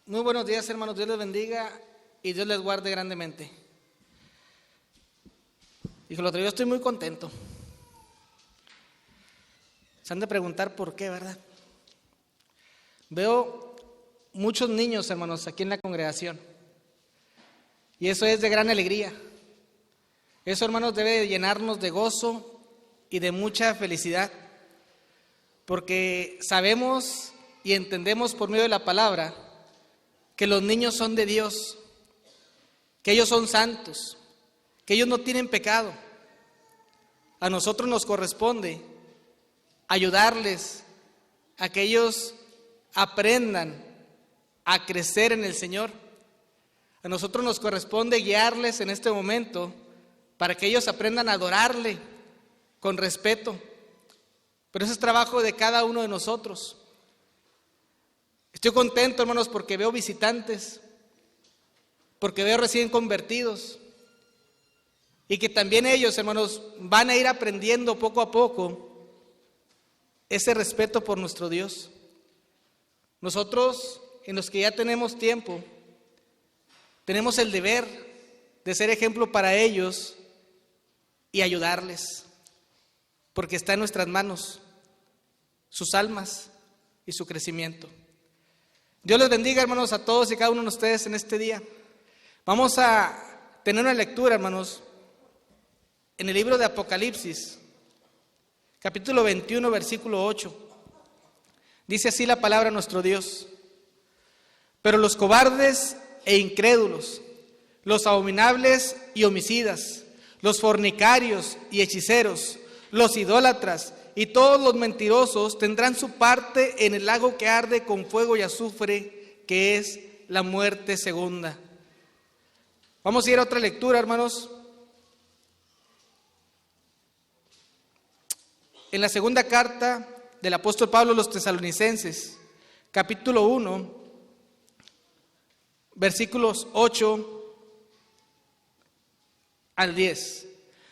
Muy buenos días, hermanos. Dios les bendiga y Dios les guarde grandemente. Híjole, yo estoy muy contento. Se han de preguntar por qué, ¿verdad? Veo muchos niños, hermanos, aquí en la congregación. Y eso es de gran alegría. Eso, hermanos, debe de llenarnos de gozo y de mucha felicidad. Porque sabemos y entendemos por medio de la palabra que los niños son de Dios, que ellos son santos, que ellos no tienen pecado. A nosotros nos corresponde ayudarles a que ellos aprendan a crecer en el Señor. A nosotros nos corresponde guiarles en este momento para que ellos aprendan a adorarle con respeto. Pero ese es trabajo de cada uno de nosotros. Estoy contento, hermanos, porque veo visitantes, porque veo recién convertidos y que también ellos, hermanos, van a ir aprendiendo poco a poco ese respeto por nuestro Dios. Nosotros, en los que ya tenemos tiempo, tenemos el deber de ser ejemplo para ellos y ayudarles, porque está en nuestras manos sus almas y su crecimiento. Dios les bendiga, hermanos, a todos y cada uno de ustedes en este día. Vamos a tener una lectura, hermanos, en el libro de Apocalipsis, capítulo 21, versículo 8. Dice así la palabra de nuestro Dios: pero los cobardes e incrédulos, los abominables y homicidas, los fornicarios y hechiceros, los idólatras y todos los mentirosos tendrán su parte en el lago que arde con fuego y azufre, que es la muerte segunda. Vamos a ir a otra lectura, hermanos. En la segunda carta del apóstol Pablo a los Tesalonicenses, capítulo 1, versículos 8 al 10.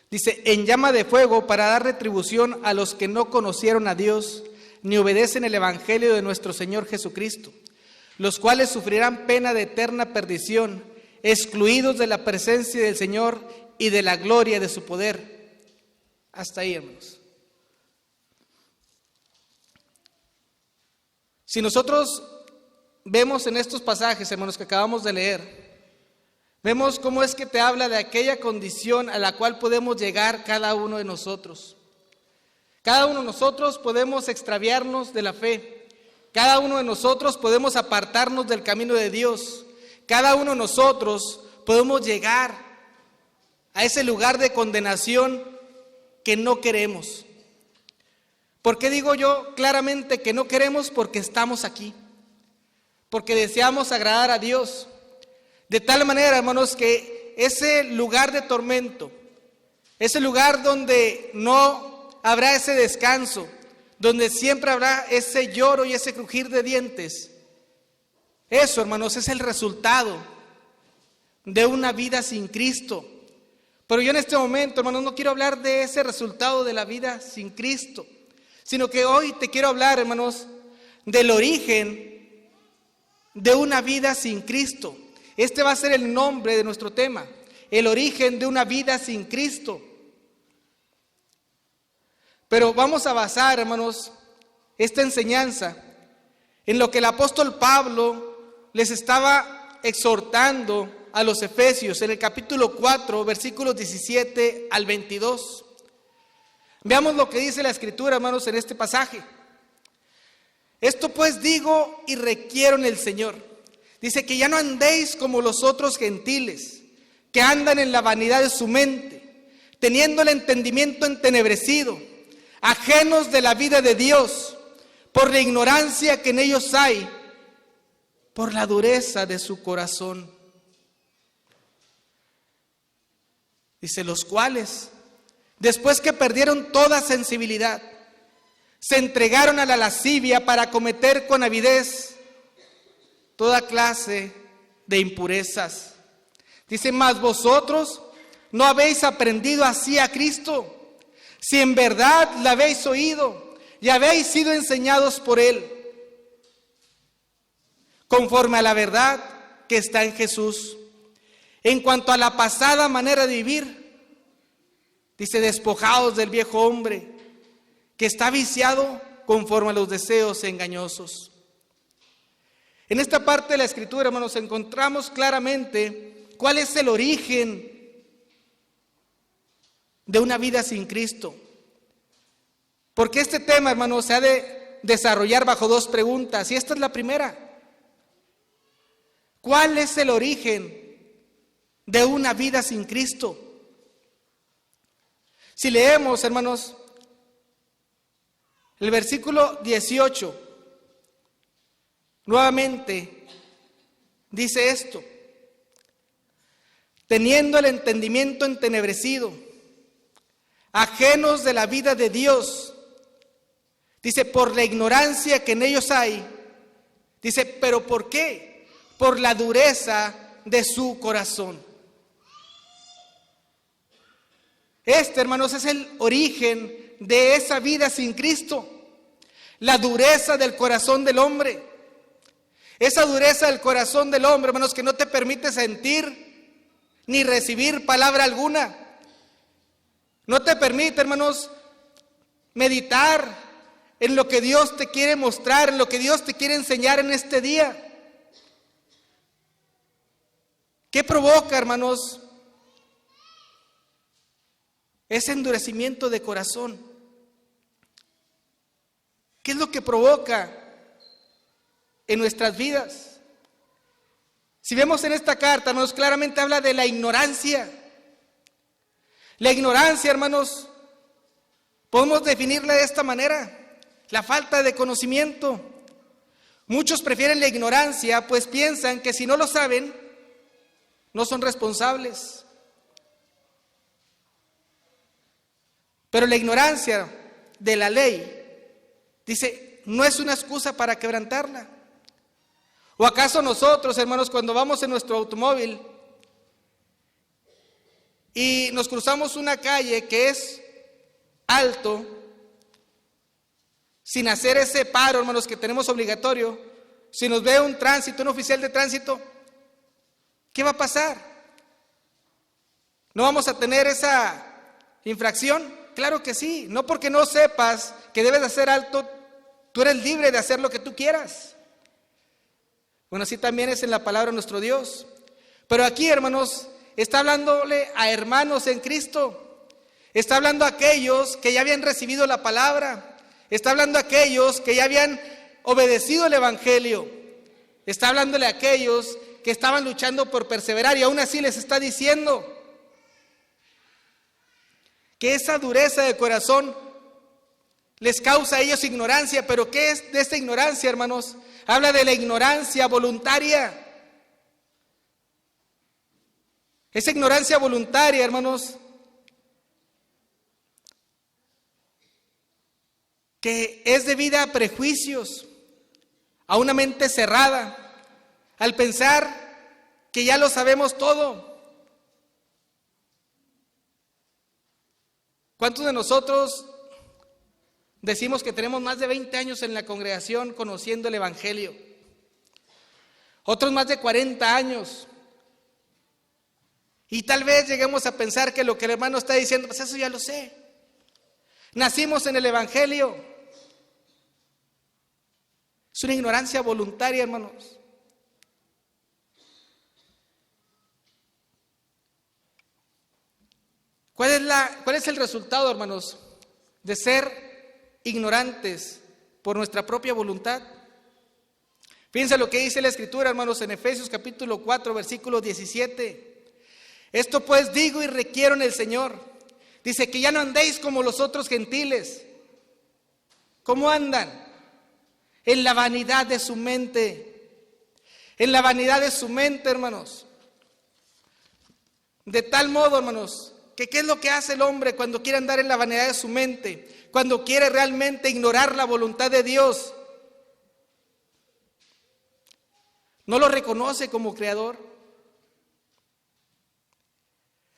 Dice: en llama de fuego para dar retribución a los que no conocieron a Dios, ni obedecen el evangelio de nuestro Señor Jesucristo, los cuales sufrirán pena de eterna perdición, excluidos de la presencia del Señor y de la gloria de su poder. Hasta ahí, hermanos. Si nosotros vemos en estos pasajes, hermanos, que acabamos de leer, vemos cómo es que te habla de aquella condición a la cual podemos llegar cada uno de nosotros. Cada uno de nosotros podemos extraviarnos de la fe. Cada uno de nosotros podemos apartarnos del camino de Dios. Cada uno de nosotros podemos llegar a ese lugar de condenación que no queremos. ¿Por qué digo yo claramente que no queremos? Porque estamos aquí. Porque deseamos agradar a Dios. De tal manera, hermanos, que ese lugar de tormento, ese lugar donde no habrá ese descanso, donde siempre habrá ese lloro y ese crujir de dientes, eso, hermanos, es el resultado de una vida sin Cristo. Pero yo en este momento, hermanos, no quiero hablar de ese resultado de la vida sin Cristo, sino que hoy te quiero hablar, hermanos, del origen de una vida sin Cristo. Este va a ser el nombre de nuestro tema: el origen de una vida sin Cristo. Pero vamos a basar, hermanos, esta enseñanza en lo que el apóstol Pablo les estaba exhortando a los efesios en el capítulo 4, versículos 17 al 22. Veamos lo que dice la Escritura, hermanos, en este pasaje. Esto pues digo y requiero en el Señor. Dice que ya no andéis como los otros gentiles, que andan en la vanidad de su mente, teniendo el entendimiento entenebrecido, ajenos de la vida de Dios, por la ignorancia que en ellos hay, por la dureza de su corazón. Dice: los cuales, después que perdieron toda sensibilidad, se entregaron a la lascivia para cometer con avidez toda clase de impurezas. Dice: mas vosotros no habéis aprendido así a Cristo, si en verdad la habéis oído y habéis sido enseñados por Él. conforme a la verdad que está en Jesús. En cuanto a la pasada manera de vivir, dice, despojaos del viejo hombre que está viciado conforme a los deseos engañosos. En esta parte de la Escritura, hermanos, encontramos claramente cuál es el origen de una vida sin Cristo. Porque este tema, hermanos, se ha de desarrollar bajo dos preguntas, y esta es la primera. ¿Cuál es el origen de una vida sin Cristo? Si leemos, hermanos, el versículo 18, nuevamente dice esto: teniendo el entendimiento entenebrecido, ajenos de la vida de Dios, dice, por la ignorancia que en ellos hay, dice, ¿pero por qué? Por la dureza de su corazón. Este, hermanos, es el origen de esa vida sin Cristo. La dureza del corazón del hombre. Esa dureza del corazón del hombre, hermanos, que no te permite sentir ni recibir palabra alguna. No te permite, hermanos, meditar en lo que Dios te quiere mostrar, en lo que Dios te quiere enseñar en este día. ¿Qué provoca, hermanos, ese endurecimiento de corazón? ¿Qué es lo que provoca en nuestras vidas? Si vemos en esta carta, hermanos, claramente habla de la ignorancia. La ignorancia, hermanos, podemos definirla de esta manera: la falta de conocimiento. Muchos prefieren la ignorancia, pues piensan que si no lo saben, no son responsables. Pero la ignorancia de la ley, dice, no es una excusa para quebrantarla. ¿O acaso nosotros, hermanos, cuando vamos en nuestro automóvil y nos cruzamos una calle que es alto, sin hacer ese paro, hermanos, que tenemos obligatorio, si nos ve un oficial de tránsito, ¿qué va a pasar? ¿No vamos a tener esa infracción? Claro que sí. No porque no sepas que debes de hacer alto, tú eres libre de hacer lo que tú quieras. Bueno, así también es en la palabra de nuestro Dios. Pero aquí, hermanos, está hablándole a hermanos en Cristo. Está hablando a aquellos que ya habían recibido la palabra. Está hablando a aquellos que ya habían obedecido el Evangelio. Está hablándole a aquellos que estaban luchando por perseverar, y aún así les está diciendo que esa dureza de corazón les causa a ellos ignorancia. Pero ¿qué es de esta ignorancia, hermanos? Habla de la ignorancia voluntaria. Esa ignorancia voluntaria, hermanos, que es debida a prejuicios, a una mente cerrada, al pensar que ya lo sabemos todo. ¿Cuántos de nosotros decimos que tenemos más de 20 años en la congregación conociendo el Evangelio? Otros más de 40 años. Y tal vez lleguemos a pensar que lo que el hermano está diciendo, pues eso ya lo sé. Nacimos en el Evangelio. Es una ignorancia voluntaria, hermanos. ¿Cuál es el resultado, hermanos, de ser ignorantes por nuestra propia voluntad? Fíjense lo que dice la Escritura, hermanos, en Efesios capítulo 4, versículo 17. Esto pues digo y requiero en el Señor. Dice que ya no andéis como los otros gentiles. ¿Cómo andan? En la vanidad de su mente. En la vanidad de su mente, hermanos. De tal modo, hermanos, que ¿qué es lo que hace el hombre cuando quiere andar en la vanidad de su mente? Cuando quiere realmente ignorar la voluntad de Dios. No lo reconoce como creador.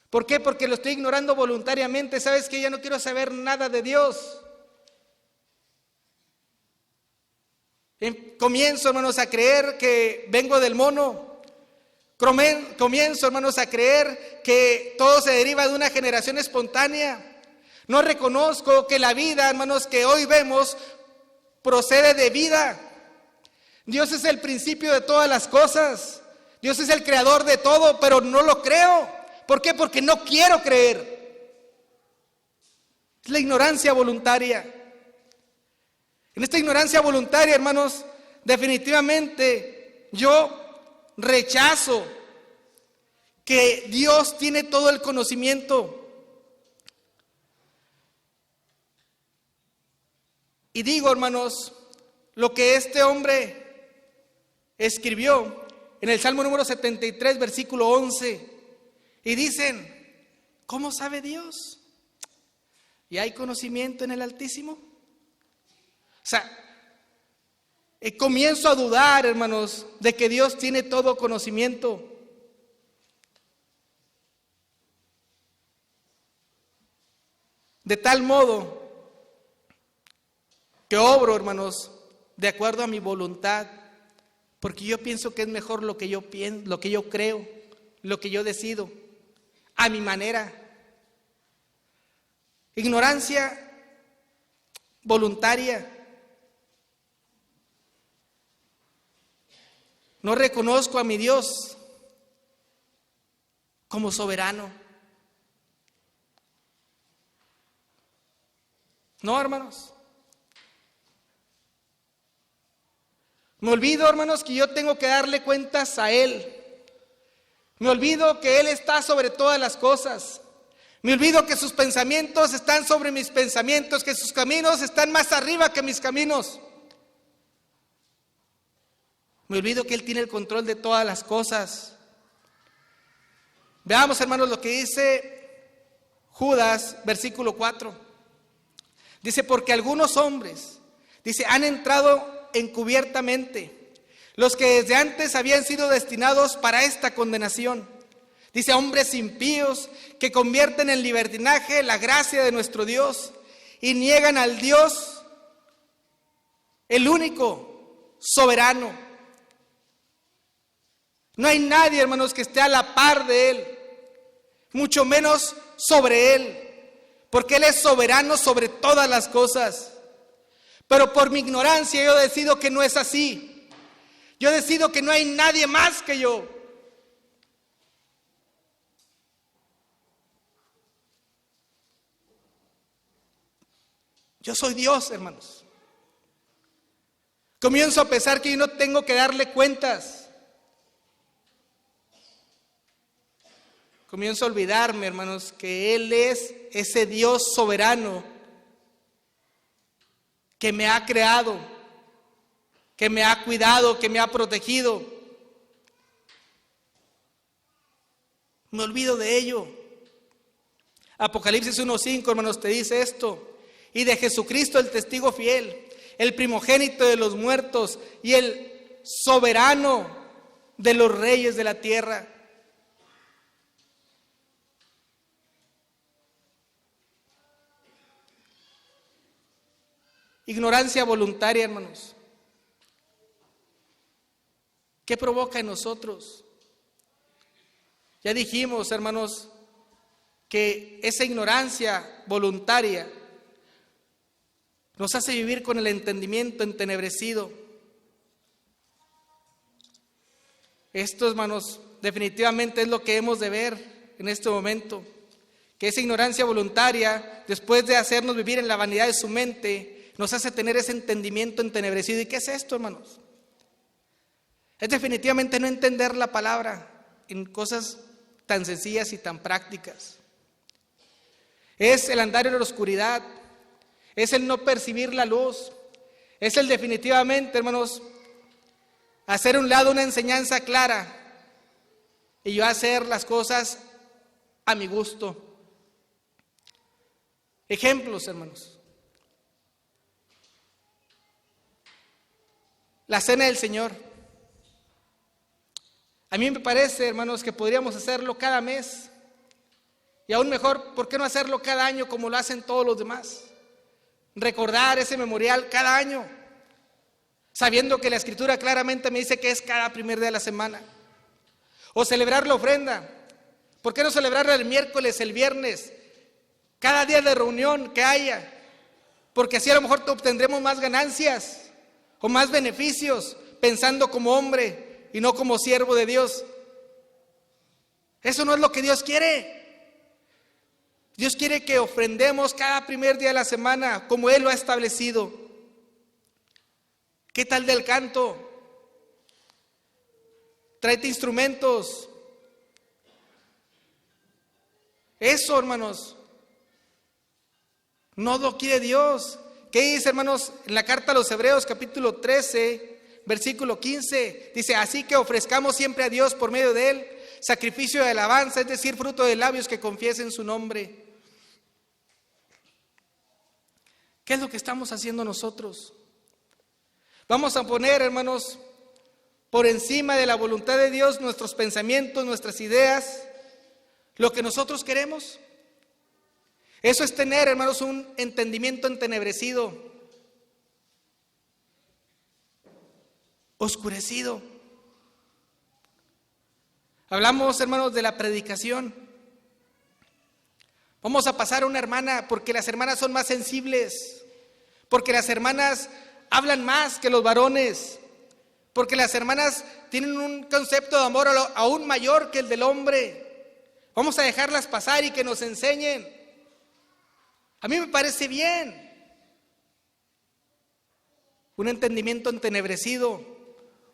¿Por qué? Porque lo estoy ignorando voluntariamente. ¿Sabes qué? Ya no quiero saber nada de Dios. Comienzo, hermanos, a creer que vengo del mono. Comienzo, hermanos, a creer que todo se deriva de una generación espontánea. No reconozco que la vida, hermanos, que hoy vemos procede de vida. Dios es el principio de todas las cosas. Dios es el creador de todo, pero no lo creo. ¿Por qué? Porque no quiero creer. Es la ignorancia voluntaria. En esta ignorancia voluntaria, hermanos, definitivamente yo rechazo que Dios tiene todo el conocimiento. Y digo, hermanos, lo que este hombre escribió en el Salmo número 73, versículo 11. Y dicen, ¿cómo sabe Dios? ¿Y hay conocimiento en el Altísimo? O sea, comienzo a dudar, hermanos, de que Dios tiene todo conocimiento. De tal modo que obro, hermanos, de acuerdo a mi voluntad, porque yo pienso que es mejor lo que yo pienso, lo que yo creo, lo que yo decido, a mi manera. Ignorancia voluntaria. No reconozco a mi Dios como soberano. No, hermanos. Me olvido, hermanos, que yo tengo que darle cuentas a Él. Me olvido que Él está sobre todas las cosas. Me olvido que sus pensamientos están sobre mis pensamientos, que sus caminos están más arriba que mis caminos. Me olvido que Él tiene el control de todas las cosas. Veamos, hermanos, lo que dice Judas, versículo 4. Dice, porque algunos hombres, dice, han entrado encubiertamente, los que desde antes habían sido destinados para esta condenación. Dice, hombres impíos que convierten en libertinaje la gracia de nuestro Dios y niegan al Dios, el único, soberano. No hay nadie, hermanos, que esté a la par de Él, mucho menos sobre Él, porque Él es soberano sobre todas las cosas. Pero por mi ignorancia yo decido que no es así. Yo decido que no hay nadie más que yo. Yo soy Dios, hermanos. Comienzo a pensar que yo no tengo que darle cuentas. Comienzo a olvidarme, hermanos, que Él es ese Dios soberano que me ha creado, que me ha cuidado, que me ha protegido. Me olvido de ello. Apocalipsis 1:5, hermanos, te dice esto. Y de Jesucristo, el testigo fiel, el primogénito de los muertos y el soberano de los reyes de la tierra. Ignorancia voluntaria, hermanos. ¿Qué provoca en nosotros? Ya dijimos, hermanos, que esa ignorancia voluntaria nos hace vivir con el entendimiento entenebrecido. Esto, hermanos, definitivamente es lo que hemos de ver en este momento. Que esa ignorancia voluntaria, después de hacernos vivir en la vanidad de su mente, nos hace tener ese entendimiento entenebrecido. ¿Y qué es esto, hermanos? Es definitivamente no entender la palabra en cosas tan sencillas y tan prácticas. Es el andar en la oscuridad. Es el no percibir la luz. Es el definitivamente, hermanos, hacer a un lado una enseñanza clara y yo hacer las cosas a mi gusto. Ejemplos, hermanos. La cena del Señor. A mí me parece, hermanos, que podríamos hacerlo cada mes. Y aún mejor, ¿por qué no hacerlo cada año como lo hacen todos los demás? Recordar ese memorial cada año. sabiendo que la Escritura claramente me dice que es cada primer día de la semana. O celebrar la ofrenda. ¿Por qué no celebrarla el miércoles, el viernes, cada día de reunión que haya? Porque así a lo mejor obtendremos más ganancias o más beneficios, pensando como hombre y no como siervo de Dios. Eso no es lo que Dios quiere. Dios quiere que ofrendemos cada primer día de la semana como Él lo ha establecido. ¿Qué tal del canto? Tráete instrumentos. Eso, hermanos, no lo quiere Dios. ¿Qué dice, hermanos? En la carta a los Hebreos, capítulo 13, versículo 15, dice: así que ofrezcamos siempre a Dios por medio de Él sacrificio de alabanza, es decir, fruto de labios que confiesen su nombre. ¿Qué es lo que estamos haciendo nosotros? Vamos a poner, hermanos, por encima de la voluntad de Dios nuestros pensamientos, nuestras ideas, lo que nosotros queremos. Eso es tener, hermanos, un entendimiento entenebrecido, oscurecido. Hablamos, hermanos, de la predicación. Vamos a pasar a una hermana, porque las hermanas son más sensibles, porque las hermanas hablan más que los varones, porque las hermanas tienen un concepto de amor aún mayor que el del hombre. Vamos a dejarlas pasar y que nos enseñen. A mí me parece bien. Un entendimiento entenebrecido,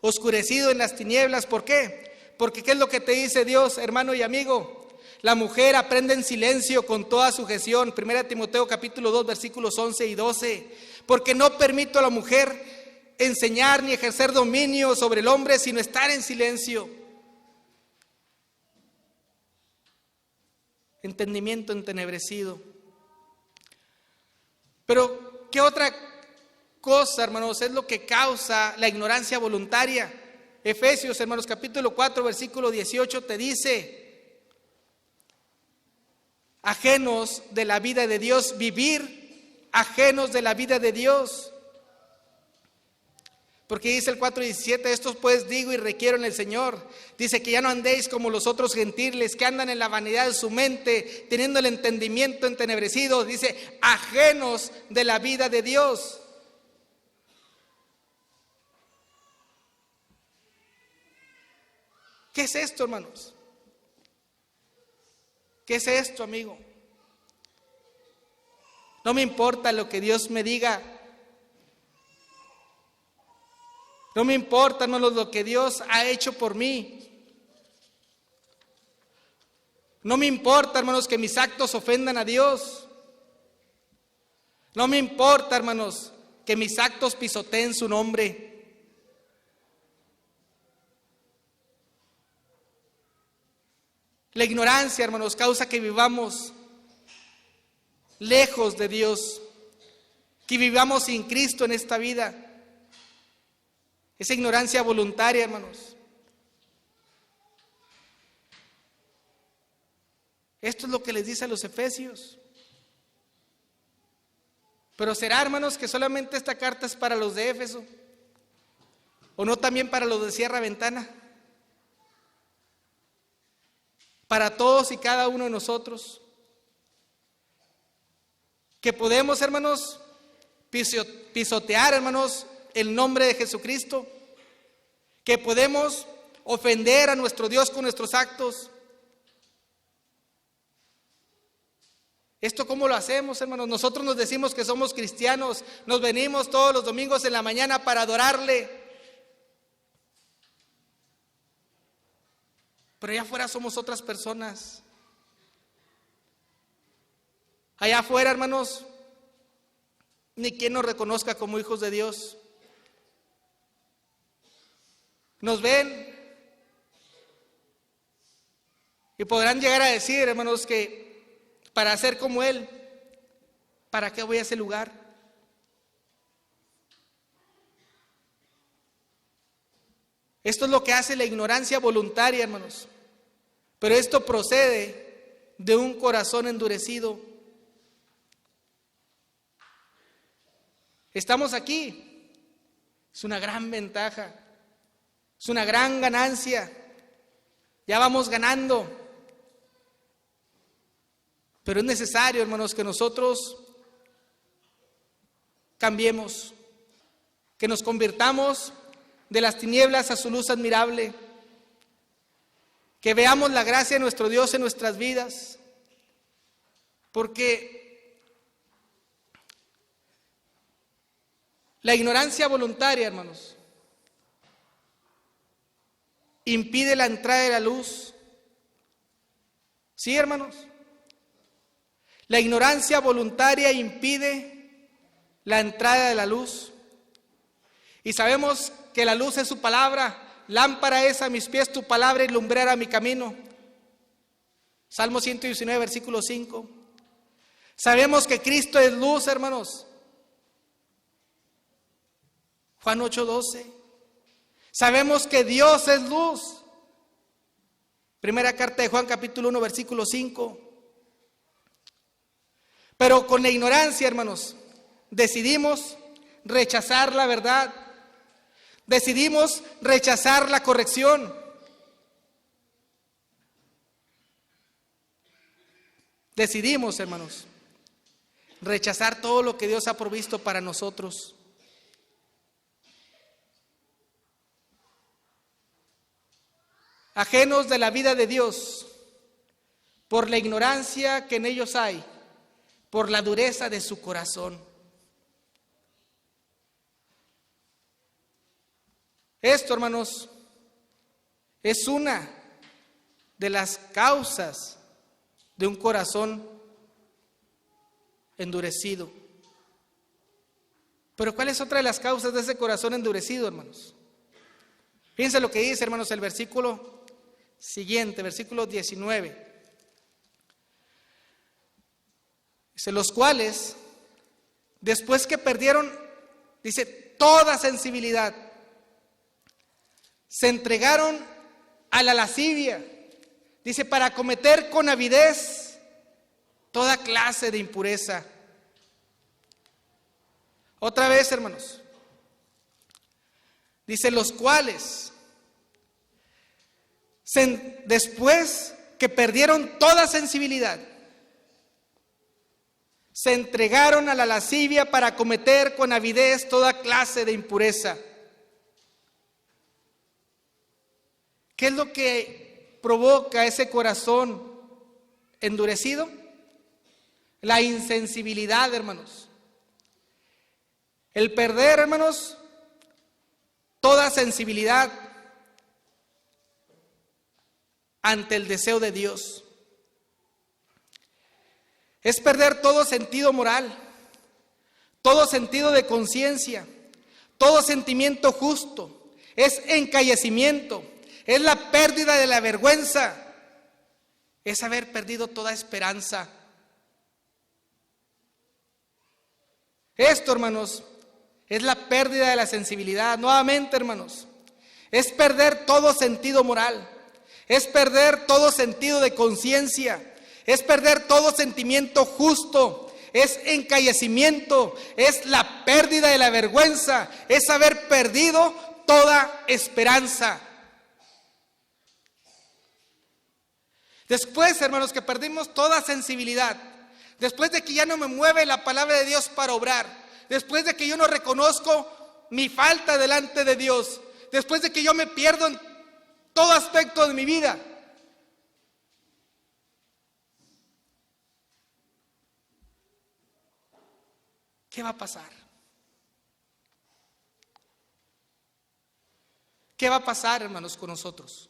oscurecido en las tinieblas. ¿Por qué? Porque ¿qué es lo que te dice Dios, hermano y amigo? La mujer aprende en silencio con toda sujeción. 1 Timoteo capítulo 2, versículos 11 y 12. Porque no permito a la mujer enseñar ni ejercer dominio sobre el hombre, sino estar en silencio. Entendimiento entenebrecido. Pero, ¿qué otra cosa, hermanos, es lo que causa la ignorancia voluntaria? Efesios, hermanos, capítulo 4, versículo 18 te dice: ajenos de la vida de Dios, vivir ajenos de la vida de Dios. Porque dice el 4:17, estos pues digo y requiero en el Señor. Dice que ya no andéis como los otros gentiles que andan en la vanidad de su mente, teniendo el entendimiento entenebrecido. Dice, ajenos de la vida de Dios. ¿Qué es esto, hermanos? ¿Qué es esto, amigo? No me importa lo que Dios me diga. No me importa, hermanos, lo que Dios ha hecho por mí. No me importa, hermanos, que mis actos ofendan a Dios. No me importa, hermanos, que mis actos pisoteen su nombre. La ignorancia, hermanos, causa que vivamos lejos de Dios, que vivamos sin Cristo en esta vida. Esa ignorancia voluntaria, hermanos. Esto es lo que les dice a los Efesios. Pero será, hermanos, que solamente esta carta es para los de Éfeso, o no también para los de Sierra Ventana. Para todos y cada uno de nosotros, que podemos, hermanos, pisotear, hermanos, el nombre de Jesucristo, que podemos ofender a nuestro Dios con nuestros actos. ¿Esto cómo lo hacemos, hermanos? Nosotros nos decimos que somos cristianos, nos venimos todos los domingos en la mañana para adorarle. Pero allá afuera somos otras personas. Allá afuera, hermanos, ni quien nos reconozca como hijos de Dios. Nos ven y podrán llegar a decir, hermanos, que para ser como Él, ¿para qué voy a ese lugar? Esto es lo que hace la ignorancia voluntaria, hermanos. Pero esto procede de un corazón endurecido. Estamos aquí. Es una gran ventaja, es una gran ganancia. Ya vamos ganando. Pero es necesario, hermanos, que nosotros cambiemos, que nos convirtamos de las tinieblas a su luz admirable, que veamos la gracia de nuestro Dios en nuestras vidas, porque la ignorancia voluntaria, hermanos, impide la entrada de la luz. ¿Sí, hermanos? La ignorancia voluntaria impide la entrada de la luz. Y sabemos que la luz es su palabra. Lámpara es a mis pies tu palabra y lumbrera mi camino. Salmo 119, versículo 5. Sabemos que Cristo es luz, hermanos. Juan 8:12. Sabemos que Dios es luz. Primera carta de Juan, capítulo 1, versículo 5. Pero con la ignorancia, hermanos, decidimos rechazar la verdad. Decidimos rechazar la corrección. Decidimos, hermanos, rechazar todo lo que Dios ha provisto para nosotros. Ajenos de la vida de Dios, por la ignorancia que en ellos hay, por la dureza de su corazón. Esto, hermanos, es una de las causas de un corazón endurecido. Pero ¿cuál es otra de las causas de ese corazón endurecido, hermanos? Fíjense lo que dice, hermanos, el versículo siguiente, versículo 19. Dice, los cuales, después que perdieron, dice, toda sensibilidad, se entregaron a la lascivia, dice, para cometer con avidez toda clase de impureza. Otra vez, hermanos, dice, los cuales, después que perdieron toda sensibilidad, se entregaron a la lascivia para cometer con avidez toda clase de impureza. ¿Qué es lo que provoca ese corazón endurecido? La insensibilidad, hermanos. El perder, hermanos, toda sensibilidad ante el deseo de Dios. Es perder todo sentido moral, todo sentido de conciencia, todo sentimiento justo. Es encallecimiento, es la pérdida de la vergüenza, es haber perdido toda esperanza. Esto, hermanos, es la pérdida de la sensibilidad. Nuevamente, hermanos, es perder todo sentido moral, es perder todo sentido de conciencia, es perder todo sentimiento justo, es encallecimiento, es la pérdida de la vergüenza, es haber perdido toda esperanza. Después, hermanos, que perdimos toda sensibilidad, después de que ya no me mueve la palabra de Dios para obrar, después de que yo no reconozco mi falta delante de Dios, después de que yo me pierdo en todo aspecto de mi vida, ¿qué va a pasar? ¿Qué va a pasar, hermanos, con nosotros?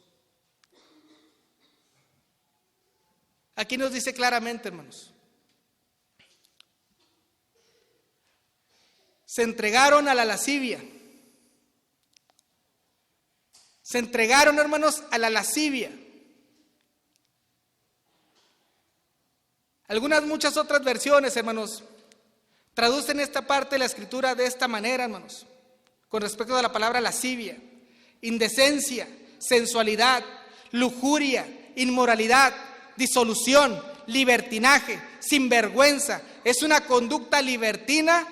Aquí nos dice claramente, hermanos, se entregaron a la lascivia. Se entregaron, hermanos, a la lascivia. Muchas otras versiones, hermanos, traducen esta parte de la escritura de esta manera, hermanos, con respecto a la palabra lascivia: indecencia, sensualidad, lujuria, inmoralidad, disolución, libertinaje, sinvergüenza. Es una conducta libertina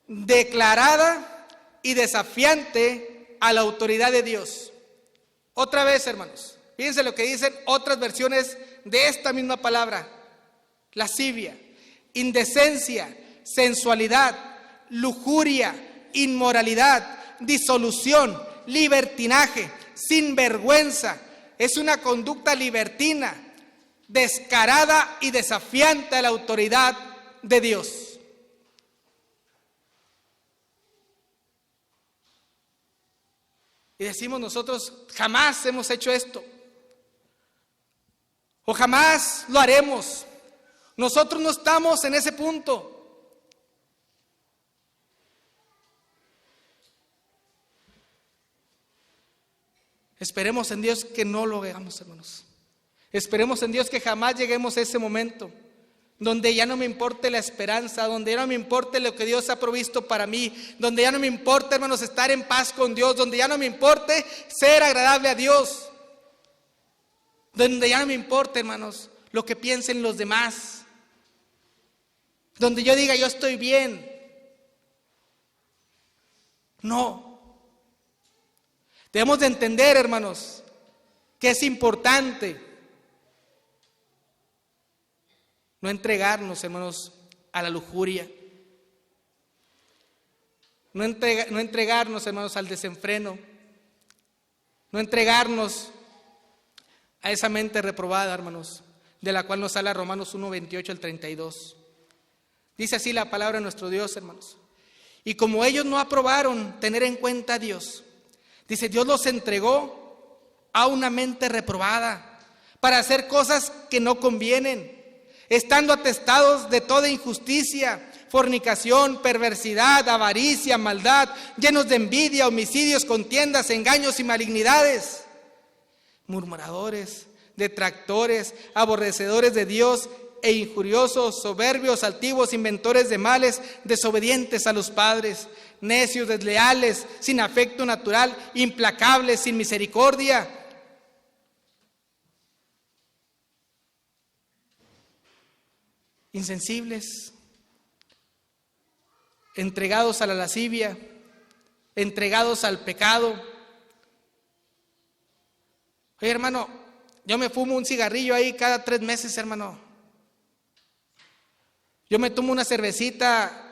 declarada y desafiante a la autoridad de Dios. Otra vez, hermanos, fíjense lo que dicen otras versiones de esta misma palabra: lascivia, indecencia, sensualidad, lujuria, inmoralidad, disolución, libertinaje, sinvergüenza. Es una conducta libertina, descarada y desafiante a la autoridad de Dios. Y decimos nosotros, jamás hemos hecho esto, o jamás lo haremos. Nosotros no estamos en ese punto. Esperemos en Dios que no lo hagamos, hermanos. Esperemos en Dios que jamás lleguemos a ese momento donde ya no me importe la esperanza, donde ya no me importe lo que Dios ha provisto para mí, donde ya no me importe, hermanos, estar en paz con Dios, donde ya no me importe ser agradable a Dios, donde ya no me importe, hermanos, lo que piensen los demás, donde yo diga yo estoy bien. No. Debemos de entender, hermanos, que es importante no entregarnos, hermanos, a la lujuria. No entregarnos, hermanos, al desenfreno. No entregarnos a esa mente reprobada, hermanos, de la cual nos habla Romanos 1, 28 al 32. Dice así la palabra de nuestro Dios, hermanos. Y como ellos no aprobaron tener en cuenta a Dios, dice, Dios los entregó a una mente reprobada para hacer cosas que no convienen, estando atestados de toda injusticia, fornicación, perversidad, avaricia, maldad, llenos de envidia, homicidios, contiendas, engaños y malignidades, murmuradores, detractores, aborrecedores de Dios e injuriosos, soberbios, altivos, inventores de males, desobedientes a los padres, necios, desleales, sin afecto natural, implacables, sin misericordia, insensibles, entregados a la lascivia, entregados al pecado. Oye, hermano, yo me fumo un cigarrillo ahí cada 3 meses, hermano. Yo me tomo una cervecita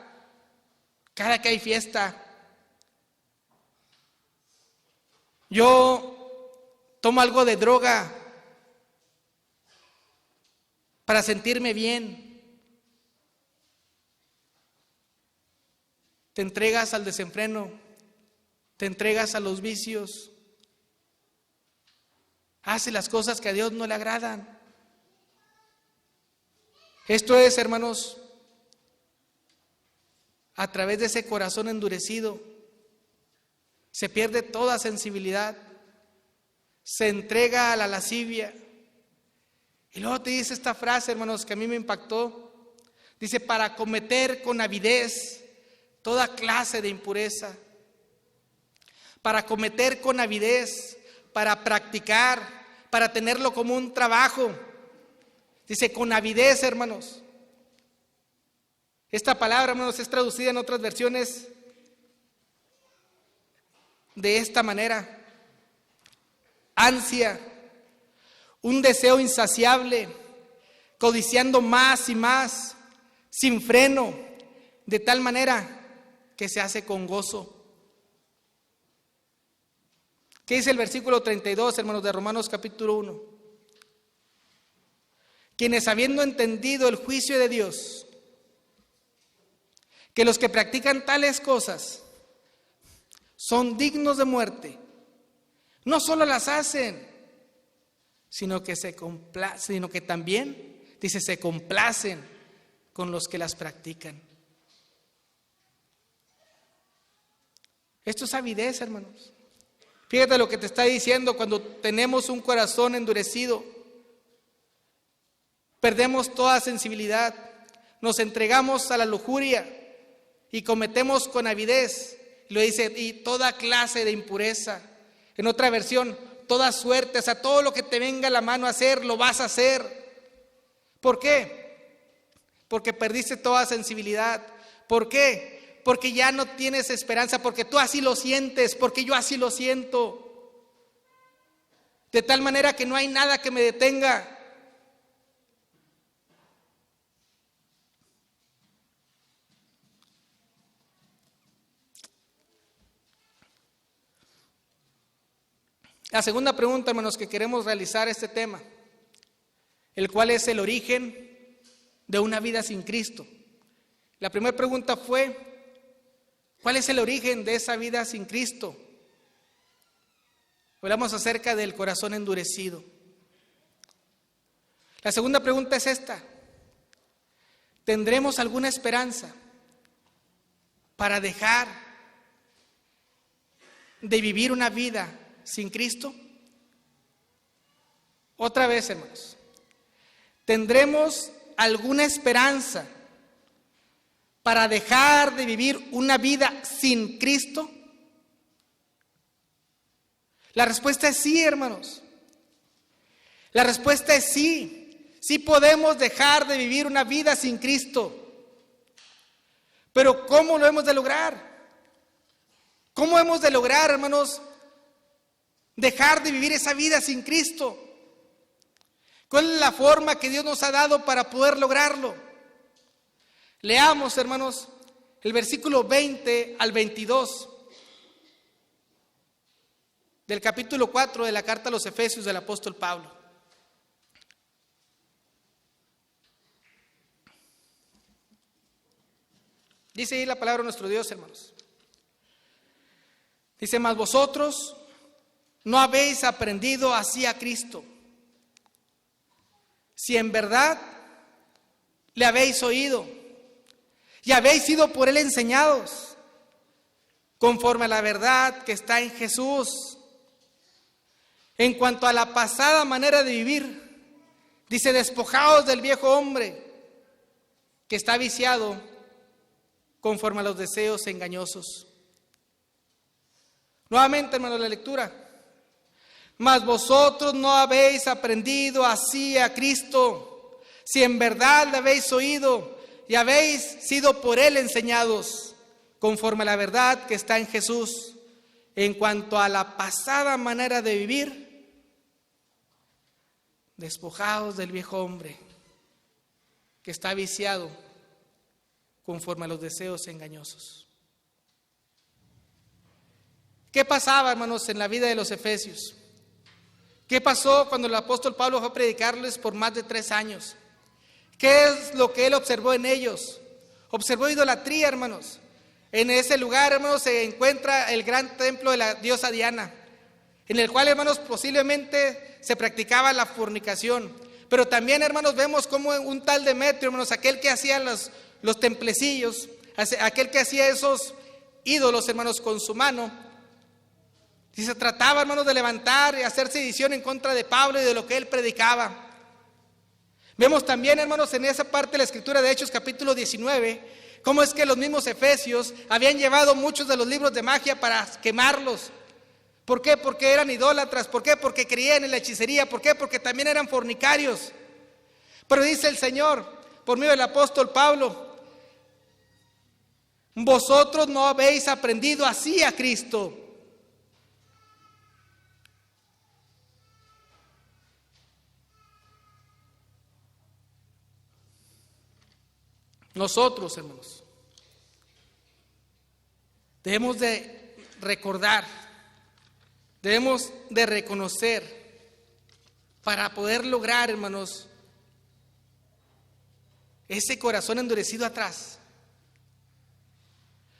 cada que hay fiesta. Yo tomo algo de droga para sentirme bien. Te entregas al desenfreno, te entregas a los vicios, haces las cosas que a Dios no le agradan. Esto es, hermanos, a través de ese corazón endurecido, se pierde toda sensibilidad, se entrega a la lascivia. Y luego te dice esta frase, hermanos, que a mí me impactó. Dice, para cometer con avidez toda clase de impureza. Para cometer con avidez, para practicar, para tenerlo como un trabajo. Dice, con avidez, hermanos. Esta palabra, hermanos, es traducida en otras versiones de esta manera: ansia, un deseo insaciable, codiciando más y más, sin freno, de tal manera que se hace con gozo. ¿Qué dice el versículo 32, hermanos, de Romanos capítulo 1? Quienes, habiendo entendido el juicio de Dios, que los que practican tales cosas son dignos de muerte, no solo las hacen, sino que también, dice, se complacen con los que las practican. Esto es avidez, hermanos. Fíjate lo que te está diciendo: cuando tenemos un corazón endurecido, perdemos toda sensibilidad, nos entregamos a la lujuria y cometemos con avidez. Lo dice, y toda clase de impureza. En otra versión, toda suerte, o sea, todo lo que te venga a la mano a hacer, lo vas a hacer. ¿Por qué? Porque perdiste toda sensibilidad. ¿Por qué? Porque ya no tienes esperanza, porque tú así lo sientes, porque yo así lo siento. De tal manera que no hay nada que me detenga. La segunda pregunta, hermanos, que queremos realizar este tema, el cual es el origen de una vida sin Cristo. La primera pregunta fue, ¿cuál es el origen de esa vida sin Cristo? Hablamos acerca del corazón endurecido. La segunda pregunta es esta: ¿tendremos alguna esperanza para dejar de vivir una vida sin Cristo? Otra vez, hermanos, ¿tendremos alguna esperanza para dejar de vivir una vida sin Cristo? La respuesta es sí, hermanos. La respuesta es sí. Sí podemos dejar de vivir una vida sin Cristo. Pero ¿cómo lo hemos de lograr? ¿Cómo hemos de lograr, hermanos, dejar de vivir esa vida sin Cristo? ¿Cuál es la forma que Dios nos ha dado para poder lograrlo? Leamos, hermanos, el versículo 20 al 22 del capítulo 4 de la carta a los Efesios del apóstol Pablo. Dice ahí la palabra de nuestro Dios, hermanos. Dice: mas vosotros no habéis aprendido así a Cristo, si en verdad le habéis oído y habéis sido por él enseñados, conforme a la verdad que está en Jesús. En cuanto a la pasada manera de vivir, dice: despojaos del viejo hombre que está viciado conforme a los deseos engañosos. Nuevamente, hermanos, la lectura. Mas vosotros no habéis aprendido así a Cristo, si en verdad le habéis oído y habéis sido por él enseñados, conforme a la verdad que está en Jesús. En cuanto a la pasada manera de vivir, despojaos del viejo hombre que está viciado conforme a los deseos engañosos. ¿Qué pasaba, hermanos, en la vida de los efesios? ¿Qué pasó cuando el apóstol Pablo fue a predicarles por más de 3 años? ¿Qué es lo que él observó en ellos? Observó idolatría, hermanos. En ese lugar, hermanos, se encuentra el gran templo de la diosa Diana, en el cual, hermanos, posiblemente se practicaba la fornicación. Pero también, hermanos, vemos como un tal Demetrio, hermanos, aquel que hacía los templecillos, aquel que hacía esos ídolos, hermanos, con su mano, y se trataba, hermanos, de levantar y hacer sedición en contra de Pablo y de lo que él predicaba. Vemos también, hermanos, en esa parte de la escritura de Hechos capítulo 19, cómo es que los mismos efesios habían llevado muchos de los libros de magia para quemarlos. ¿Por qué? Porque eran idólatras. ¿Por qué? Porque creían en la hechicería. ¿Por qué? Porque también eran fornicarios. Pero dice el Señor, por medio del apóstol Pablo: vosotros no habéis aprendido así a Cristo. Nosotros, hermanos, debemos de recordar, debemos de reconocer, para poder lograr, hermanos, ese corazón endurecido atrás,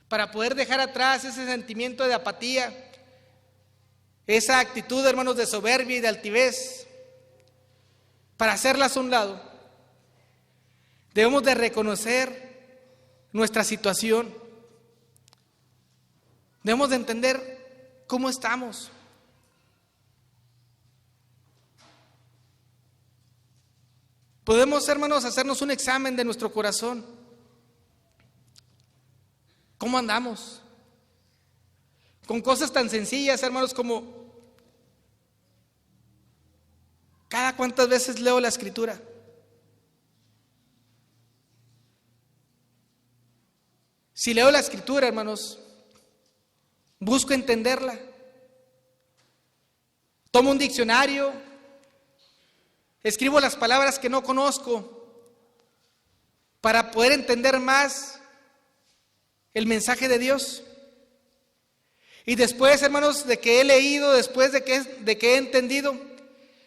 para poder dejar atrás ese sentimiento de apatía, esa actitud, hermanos, de soberbia y de altivez, para hacerlas a un lado. Debemos de reconocer nuestra situación. Debemos de entender cómo estamos. Podemos, hermanos, hacernos un examen de nuestro corazón. ¿Cómo andamos? Con cosas tan sencillas, hermanos, como cada cuántas veces leo la escritura. Si leo la Escritura, hermanos, busco entenderla. Tomo un diccionario, escribo las palabras que no conozco para poder entender más el mensaje de Dios. Y después, hermanos, de que he leído, después de que he entendido,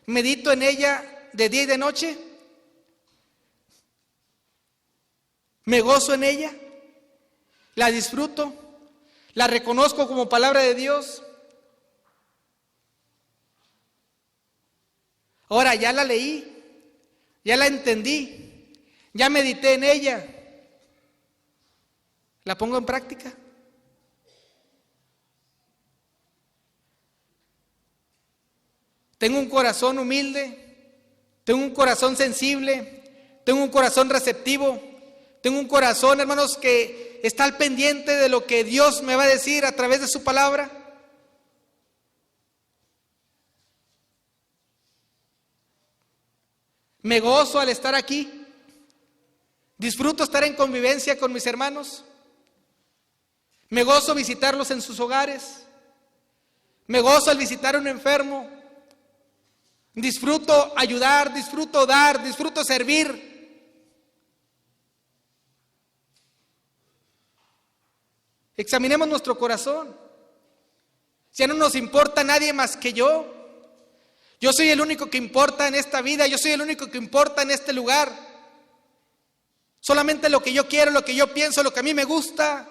medito en ella de día y de noche, me gozo en ella, la disfruto, la reconozco como palabra de Dios. Ahora ya la leí, ya la entendí, ya medité en ella, ¿la pongo en práctica? Tengo un corazón humilde, tengo un corazón sensible, tengo un corazón receptivo, tengo un corazón, hermanos, que está al pendiente de lo que Dios me va a decir a través de su palabra. Me gozo al estar aquí, disfruto estar en convivencia con mis hermanos, me gozo visitarlos en sus hogares, me gozo al visitar a un enfermo, disfruto ayudar, disfruto dar, disfruto servir. Examinemos nuestro corazón. Ya no nos importa nadie más que yo. Yo soy el único que importa en esta vida, yo soy el único que importa en este lugar. Solamente lo que yo quiero, lo que yo pienso, lo que a mí me gusta.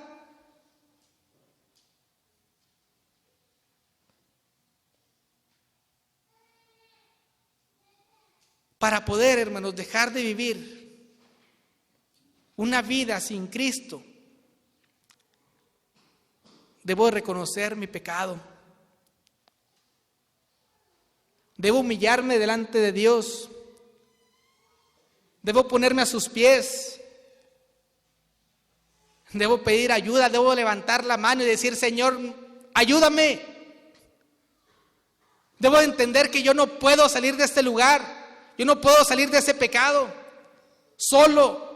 Para poder, hermanos, dejar de vivir una vida sin Cristo, debo reconocer mi pecado. Debo humillarme delante de Dios. Debo ponerme a sus pies. Debo pedir ayuda, debo levantar la mano y decir: Señor, ayúdame. Debo entender que yo no puedo salir de este lugar. Yo no puedo salir de ese pecado solo,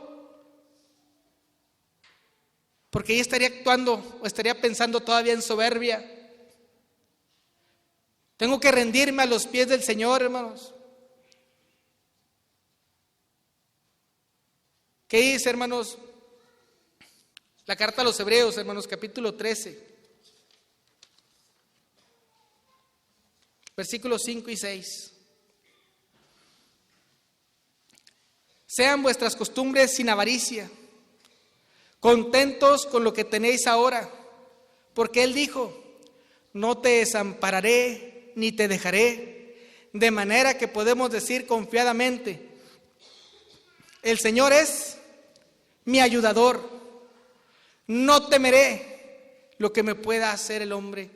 porque ahí estaría actuando o estaría pensando todavía en soberbia. Tengo que rendirme a los pies del Señor, hermanos. ¿Qué dice, hermanos? La carta a los Hebreos, hermanos, capítulo 13, versículos 5 y 6. Sean vuestras costumbres sin avaricia, contentos con lo que tenéis ahora, porque Él dijo: no te desampararé ni te dejaré, de manera que podemos decir confiadamente: el Señor es mi ayudador, no temeré lo que me pueda hacer el hombre.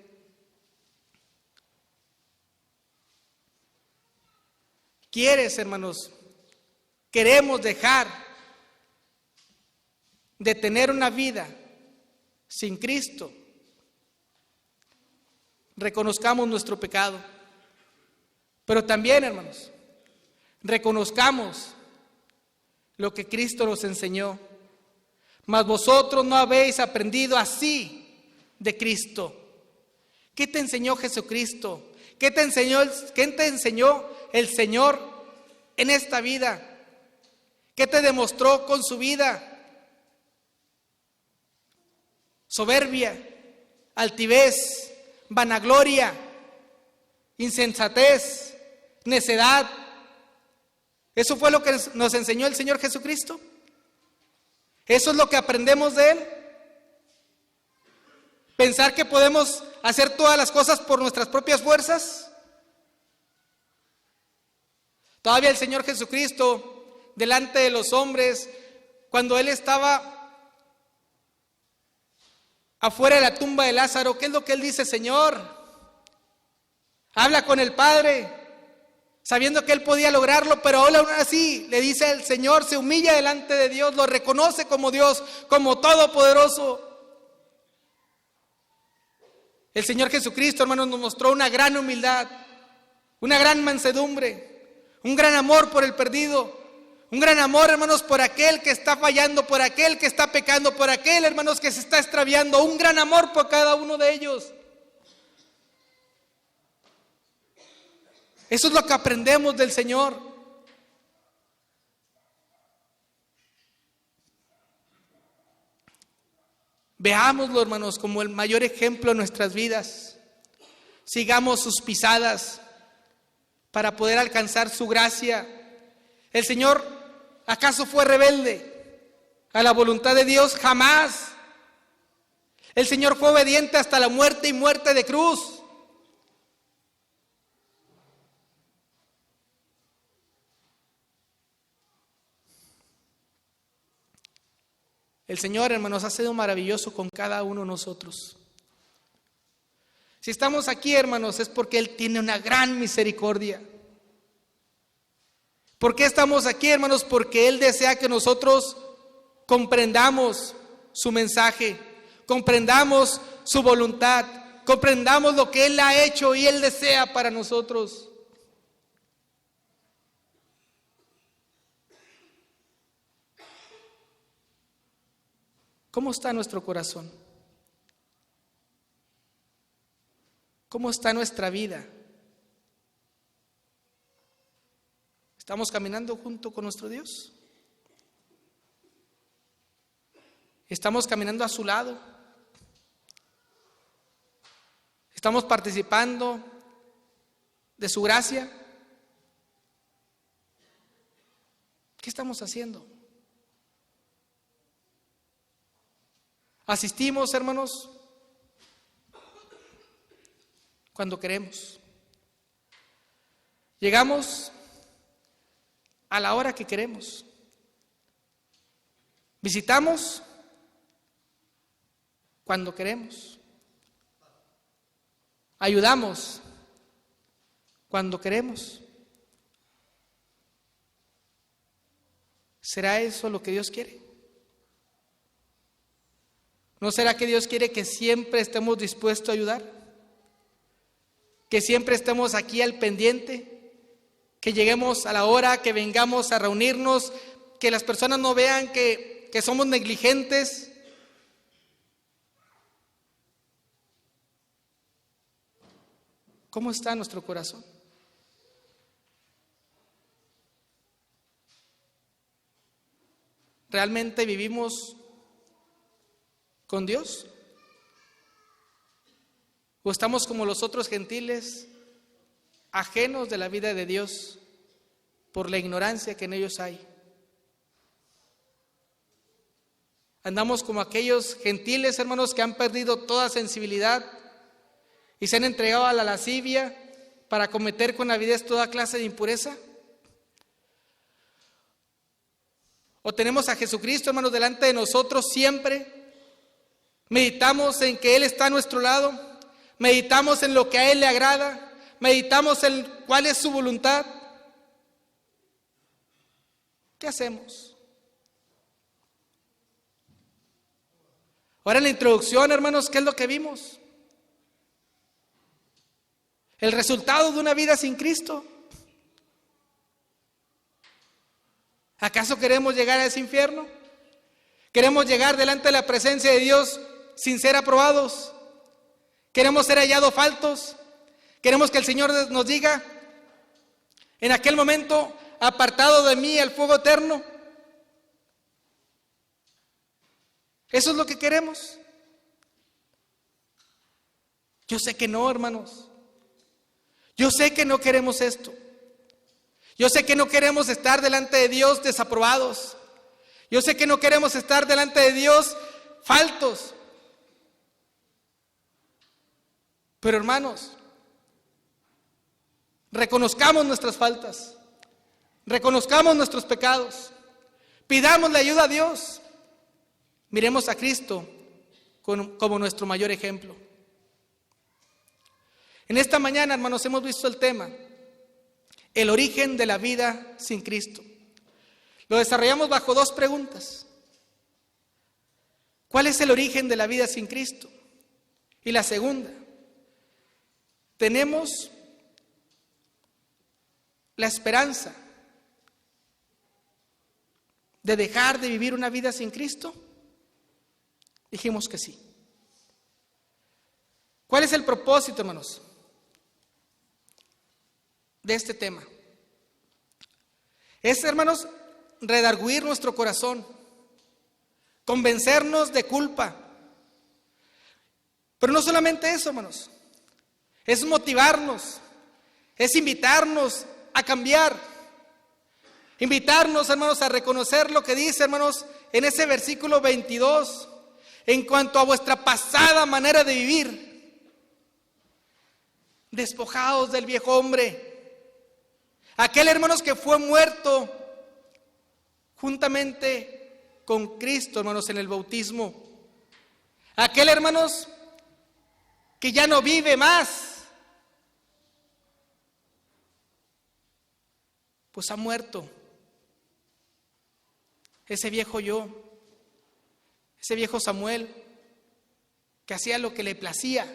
¿Quieres, hermanos? Queremos dejar de tener una vida sin Cristo. Reconozcamos nuestro pecado, pero también, hermanos, reconozcamos lo que Cristo nos enseñó. Mas vosotros no habéis aprendido así de Cristo. ¿Qué te enseñó Jesucristo? ¿Qué te enseñó el Señor en esta vida? ¿Qué te demostró con su vida? Soberbia, altivez, vanagloria, insensatez, necedad. ¿Eso fue lo que nos enseñó el Señor Jesucristo? ¿Eso es lo que aprendemos de Él? ¿Pensar que podemos hacer todas las cosas por nuestras propias fuerzas? Todavía el Señor Jesucristo, delante de los hombres, cuando Él estaba afuera de la tumba de Lázaro, ¿qué es lo que Él dice? Señor, habla con el Padre, sabiendo que Él podía lograrlo, pero aún así le dice el Señor, se humilla delante de Dios, lo reconoce como Dios, como todopoderoso. El Señor Jesucristo, hermanos, nos mostró una gran humildad, una gran mansedumbre, un gran amor por el perdido, Un gran amor, hermanos, por aquel que está fallando, por aquel que está pecando, por aquel, hermanos, que se está extraviando. Un gran amor por cada uno de ellos. Eso es lo que aprendemos del Señor. Veámoslo, hermanos, como el mayor ejemplo en nuestras vidas. Sigamos sus pisadas para poder alcanzar su gracia. El Señor, ¿acaso fue rebelde a la voluntad de Dios? Jamás. El Señor fue obediente hasta la muerte y muerte de cruz. El Señor, hermanos, ha sido maravilloso con cada uno de nosotros. Si estamos aquí, hermanos, es porque Él tiene una gran misericordia. ¿Por qué estamos aquí, hermanos? Porque Él desea que nosotros comprendamos su mensaje, comprendamos su voluntad, comprendamos lo que Él ha hecho y Él desea para nosotros. ¿Cómo está nuestro corazón? ¿Cómo está nuestra vida? ¿Estamos caminando junto con nuestro Dios? ¿Estamos caminando a su lado? ¿Estamos participando de su gracia? ¿Qué estamos haciendo? Asistimos, hermanos, cuando queremos. Llegamos a la hora que queremos. Visitamos cuando queremos. Ayudamos cuando queremos. ¿Será eso lo que Dios quiere? ¿No será que Dios quiere que siempre estemos dispuestos a ayudar? Que siempre estemos aquí al pendiente, que lleguemos a la hora, que vengamos a reunirnos, que las personas no vean que somos negligentes. ¿Cómo está nuestro corazón? ¿Realmente vivimos con Dios? ¿O estamos como los otros gentiles, ajenos de la vida de Dios por la ignorancia que en ellos hay? Andamos como aquellos gentiles, hermanos, que han perdido toda sensibilidad y se han entregado a la lascivia para cometer con avidez toda clase de impureza. ¿O tenemos a Jesucristo, hermanos, delante de nosotros siempre? Meditamos en que Él está a nuestro lado, meditamos en lo que a Él le agrada, meditamos en cuál es su voluntad. ¿Qué hacemos? Ahora en la introducción, hermanos, ¿qué es lo que vimos? El resultado de una vida sin Cristo. ¿Acaso queremos llegar a ese infierno? ¿Queremos llegar delante de la presencia de Dios sin ser aprobados? ¿Queremos ser hallados faltos? ¿Queremos que el Señor nos diga en aquel momento, apartado de mí el fuego eterno? ¿Eso es lo que queremos? Yo sé que no, hermanos. Yo sé que no queremos esto. Yo sé que no queremos estar delante de Dios desaprobados. Yo sé que no queremos estar delante de Dios faltos. Pero hermanos, reconozcamos nuestras faltas, reconozcamos nuestros pecados, pidamos la ayuda a Dios, miremos a Cristo como nuestro mayor ejemplo. En esta mañana, hermanos, hemos visto el tema, el origen de la vida sin Cristo. Lo desarrollamos bajo dos preguntas. ¿Cuál es el origen de la vida sin Cristo? Y la segunda, tenemos la esperanza de dejar de vivir una vida sin Cristo? Dijimos que sí. ¿Cuál es el propósito, hermanos, de este tema? Es, hermanos, redarguir nuestro corazón, convencernos de culpa. Pero no solamente eso, hermanos, es motivarnos, es invitarnos a cambiar, invitarnos, hermanos, a reconocer lo que dice, hermanos, en ese versículo 22, en cuanto a vuestra pasada manera de vivir. Despojados del viejo hombre, aquel, hermanos, que fue muerto juntamente con Cristo, hermanos, en el bautismo. Aquel, hermanos, que ya no vive más, pues ha muerto. Ese viejo yo, ese viejo Samuel, que hacía lo que le placía,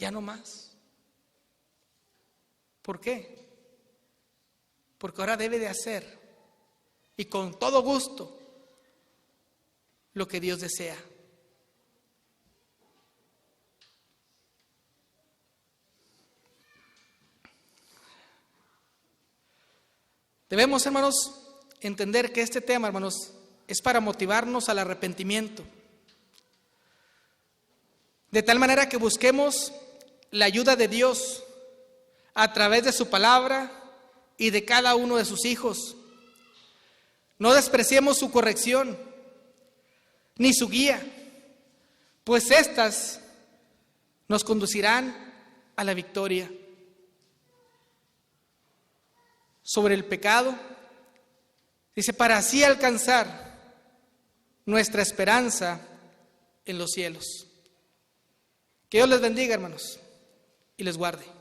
ya no más. ¿Por qué? Porque ahora debe de hacer, y con todo gusto, lo que Dios desea. Debemos, hermanos, entender que este tema, hermanos, es para motivarnos al arrepentimiento, de tal manera que busquemos la ayuda de Dios a través de su palabra y de cada uno de sus hijos. No despreciemos su corrección ni su guía, pues éstas nos conducirán a la victoria sobre el pecado. Dice, para así alcanzar nuestra esperanza en los cielos. Que Dios les bendiga, hermanos, y les guarde.